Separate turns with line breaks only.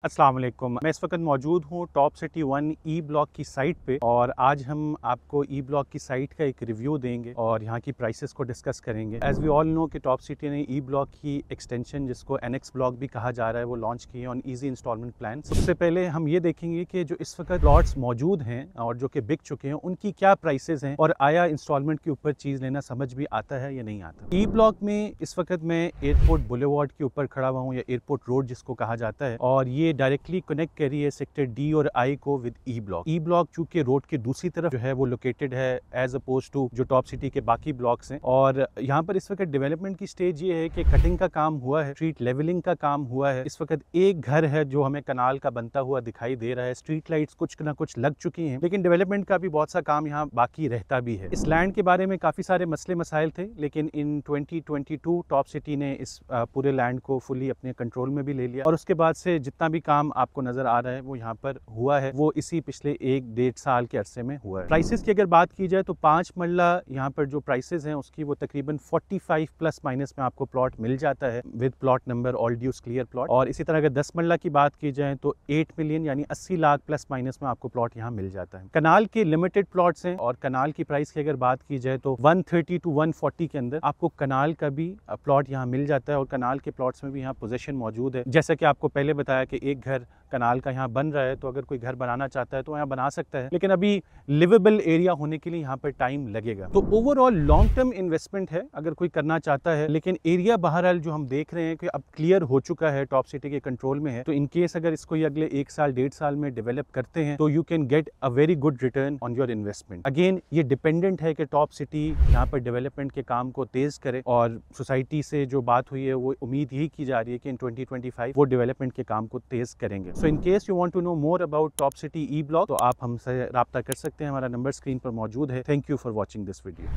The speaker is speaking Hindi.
अस्सलाम वालेकुम। मैं इस वक्त मौजूद हूँ टॉप सिटी 1 ई ब्लॉक की साइट पे और आज हम आपको ई ब्लॉक की साइट का एक रिव्यू देंगे और यहाँ की प्राइसेस को डिस्कस करेंगे। एज वी ऑल नो कि टॉप सिटी ने ई ब्लॉक की एक्सटेंशन जिसको एनएक्स ब्लॉक भी कहा जा रहा है वो लॉन्च की है ऑन ईजी इंस्टॉलमेंट प्लान। सबसे पहले हम ये देखेंगे कि जो इस वक्त प्लॉट्स मौजूद हैं और जो कि बिक चुके हैं उनकी क्या प्राइसेस हैं और आया इंस्टॉलमेंट के ऊपर चीज़ लेना समझ भी आता है या नहीं आता। ई ब्लॉक में इस वक्त मैं एयरपोर्ट बुलेवार्ड के ऊपर खड़ा हुआ हूँ या एयरपोर्ट रोड जिसको कहा जाता है और ये डायरेक्टली कनेक्ट करी है सेक्टर डी और आई को with E block. E block चूंकि रोड के दूसरी तरफ जो है वो लोकेटेड है एज अपोज टू जो टॉप सिटी के बाकी ब्लॉक्स हैं और यहाँ पर इस वक्त डेवलपमेंट की स्टेज ये है कि कटिंग का काम हुआ है, स्ट्रीट लेवलिंग का काम हुआ है। इस वक्त एक घर है जो हमें कनाल का बनता हुआ दिखाई दे रहा है, स्ट्रीट लाइट्स कुछ ना कुछ लग चुकी हैं, लेकिन डेवलपमेंट का भी बहुत सा काम यहाँ बाकी रहता भी है। इस लैंड के बारे में काफी सारे मसले मसाइल थे, लेकिन इन 2022 टॉप सिटी ने इस पूरे लैंड को फुली अपने कंट्रोल में भी ले लिया और उसके बाद से जितना भी काम आपको नजर आ रहा है वो यहाँ पर हुआ है वो इसी पिछले 1-1.5 साल के अरसे में हुआ है। प्राइसेस की अगर बात की जाए तो 5 मरला यहाँ पर जो प्राइसेस हैं उसकी वो तकरीबन 45 प्लस माइनस में आपको प्लॉट मिल जाता है with plot number all dues clear plot. और इसी तरह अगर 10 मरला की बात की जाए तो 8 मिलियन यानी 80 लाख प्लस माइनस में आपको प्लॉट यहाँ मिल जाता है। कनाल के लिमिटेड प्लॉट्स हैं और कनाल की प्राइस की अगर बात की जाए तो 130 to 140 के अंदर आपको कनाल का भी प्लॉट यहाँ मिल जाता है और कनाल के प्लॉट्स में भी यहाँ पोजीशन मौजूद है। जैसा कि आपको पहले बताया कि एक घर कनाल का यहाँ बन रहा है तो अगर कोई घर बनाना चाहता है तो यहाँ बना सकता है, लेकिन अभी लिवेबल एरिया होने के लिए यहाँ पर टाइम लगेगा। तो ओवरऑल लॉन्ग टर्म इन्वेस्टमेंट है अगर कोई करना चाहता है, लेकिन एरिया बहरहाल जो हम देख रहे हैं कि अब क्लियर हो चुका है, टॉप सिटी के कंट्रोल में है। तो इन केस अगर इसको अगले 1 साल 1.5 साल में डेवलप करते हैं तो you can get a very good return on your investment. Again ये डिपेंडेंट है कि टॉप सिटी यहाँ पर डेवलपमेंट के काम को तेज करे और सोसाइटी से जो बात हुई है वो उम्मीद यही की जा रही है कि इन 2025 वो डेवलपमेंट के काम को तेज करेंगे। So in case you want to know more about Top City E block तो आप हमसे राब्ता कर सकते हैं, हमारा नंबर स्क्रीन पर मौजूद है। Thank you for watching this video.